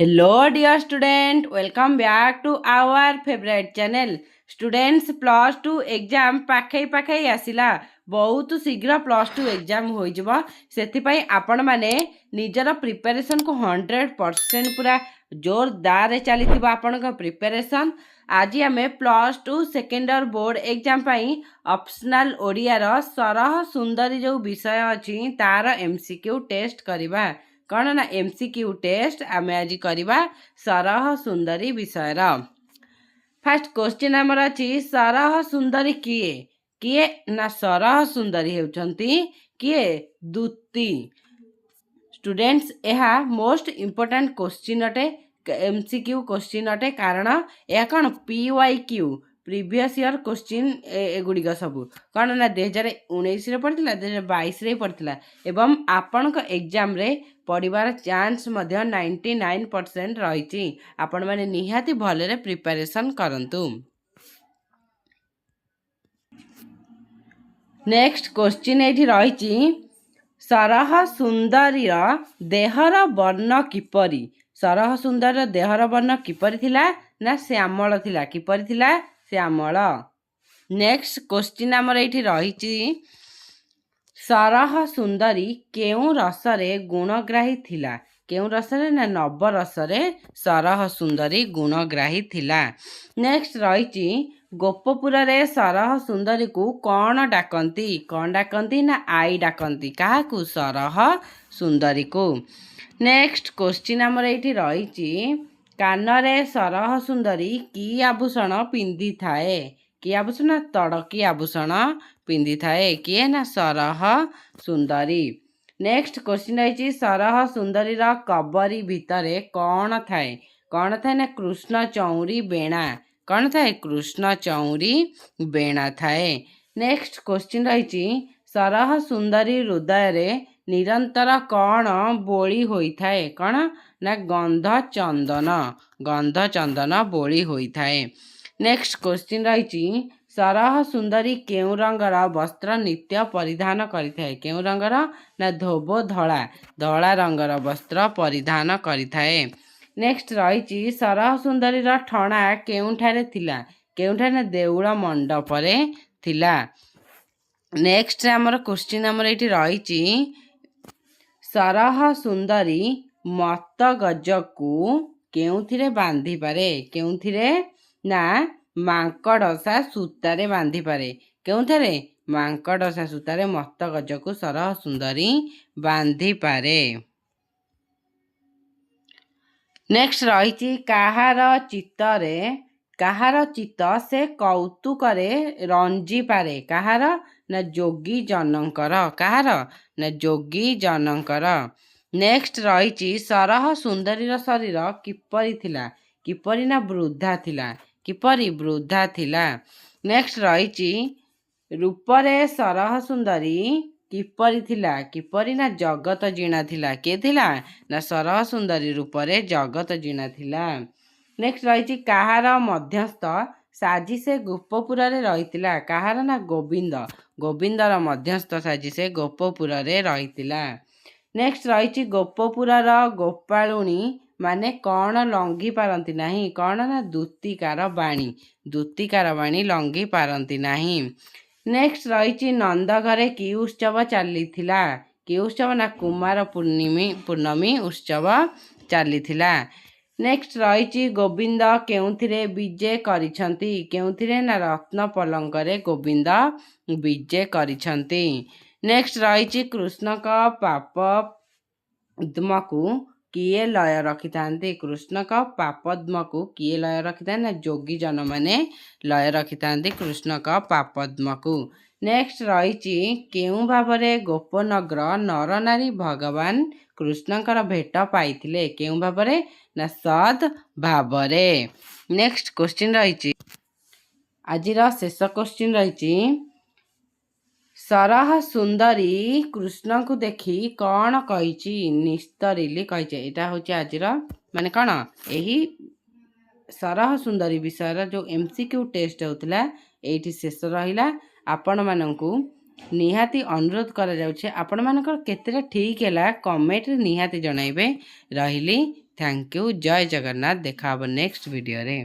Hello dear student, welcome back to our favorite channel. Students plus 2 exam ପାଖେଇ ଆସିଲା ବହୁତ ଶୀଘ୍ର ପ୍ଲସ୍ ଟୁ ଏକ୍ଜାମ୍ ହୋଇଯିବ। ସେଥିପାଇଁ ଆପଣମାନେ ନିଜର ପ୍ରିପାରେସନ୍କୁ 100% ପୁରା ଜୋରଦାରରେ ଚାଲିଥିବ ଆପଣଙ୍କ ପ୍ରିପାରେସନ୍। ଆଜି ଆମେ plus two second year board exam ପାଇଁ ଅପସନାଲ୍ ଓଡ଼ିଆର ସରହ ସୁନ୍ଦରୀ ଯେଉଁ ବିଷୟ ଅଛି ତାର MCQ ଟେଷ୍ଟ କରିବା। कौन ना MCQ टेस्ट आम आज करवा सरह सुंदरी विषयर। फास्ट क्वेश्चन आमर अच्छी सरह सुंदरी किए किए ना सरह सुंदरी होती किए दूती। स्टूडेंट्स यह मोस्ट इम्पोर्टेंट क्वेश्चन अटे MCQ क्वेश्चन अटे कारण यह कौन PYQ प्रीवियस ईयर क्वेश्चन एगुड़िक सब कौन ना 2019 पढ़ा 2022 पढ़ा एवं आपण एग्जाम रे पढ़ार चांस 99% रही। आपण मैंने निहाती भलरे प्रिपरेशन करंतु। नेक्स्ट क्वेश्चन ये रही सरह सुंदरी देहर वर्ण किपरि। सरह सुंदर देहर वर्ण किपरि थिला ना श्यामल थिला किपरि थिला श्यामल। नेक्स्ट क्वेश्चन आमर ये रही सरह सुंदरी केउ रसरे गुणग्राही थिला केउ रसरे ना नव रसरे सरह सुंदरी गुणग्राही थिला। नेक्स्ट रही गोपपुर रे सरह सुंदरी को कौन डाकती ना आई डाकती क्या सरह सुंदरी को। नेक्स्ट क्वेश्चन आमर ये रही कानरे सरह सुंदरी की आभूषण पिंधि थाए कि आभूषण तड़की आभूषण पिंधि थाए किए ना सरह सुंदरी। नेक्स्ट क्वेश्चन रही सरह सुंदरी कबरी भितरे कौन थाए ना कृष्ण चौरी बेणा कौन थाए कृष्ण चौरी बेणा थाए। नेक्स्ट क्वेश्चन रही सरह सुंदरी हृदय रे निरंतर कौन बोली होई थाए कौन ना गंध चंदन बोली होई थाए। नेक्स्ट क्वेश्चन रही सरह सुंदरी केउ रंगर वस्त्र नित्य परिधान करिथाए केउ रंगर ना धोबो धड़ा धड़ा रंगर वस्त्र परिधान करिथाए। नेक्स्ट रही सरह सुंदरी ठणा केउठारे थिला केउठारे ना देउळ मंडपरे थिला। नेक्स्ट आमर क्वेश्चन आमर ये रही सरह सुंदरी मत गजकू केउथिरे बांधी पारे केउथिरे ना मांकड़सा सूतारे बांधी पारे केउथरे मांकड़सा सूतारे मत गजकू सरह सुंदरी बांधी पारे। नेक्स्ट रही काहार चित्त से कौतुकरे रंजी पारे काहार ना जोगी जनकर काहार ना जोगी जनकर। नेक्स्ट रही सरह सुंदरी शरीर किपरि थिला किपरि ना वृद्धा थिला किपरि वृद्धा थिला। नेक्स्ट रही रूपरे सरह सुंदरी किपरि थिला किपरि ना जगत जीणा थिला के थिला ना सरह सुंदरी रूपरे जगत जीणा थिला। नेक्स्ट रही काहार मध्यस्थ साजी से गोपपुर रे रहितिला काहार ना गोविंदर मध्यस्थ साजी से गोपपुर रे रहितिला। नेक्स्ट रही गोपपुर गोपालुणी माने कौन लंघी पारती नहीं कौन ना दूतिकार बाणी लंघी पारती नहीं। नेक्स्ट रही नंद घरे कि उत्सव चलीथिला कि उत्सव ना कुमार पूर्णमी उत्सव चलीथिला। नेक्स्ट रही गोविंद केउथिरे विजय करिछंती केउथिरे ना रत्न पलंकरे गोविंद विजय करिछंती। नेक्स्ट रही कृष्ण का पापद्म को किए लय रखि थांती कृष्ण का पापद्म को किए लय रखि था ना जोगी जन माने लय रखि थांती कृष्ण का पापद्म को। नेक्स्ट रही केउ भावरे गोपनगर नर नारी भगवान कृष्णकर भेट पाइथिले केउ भावरे ना सद भावरे। नेक्स्ट क्वेश्चन रही आजिर शेष क्वेश्चन रही सरह सुंदरी कृष्ण को देखी कौन कही निस्तरिली कही यहाँ हूँ आज माने कौन यही सरह सुंदरी विषय जो MCQ टेस्ट होता ये शेष रहा। आपण मानू निहाती अनुरोध करा जाउछे आपण मानकर केतेटा ठीक है कमेंट निहाती जणाइबे। रहिली। थैंक यू जय जगन्नाथ देखा नेक्स्ट वीडियो रे।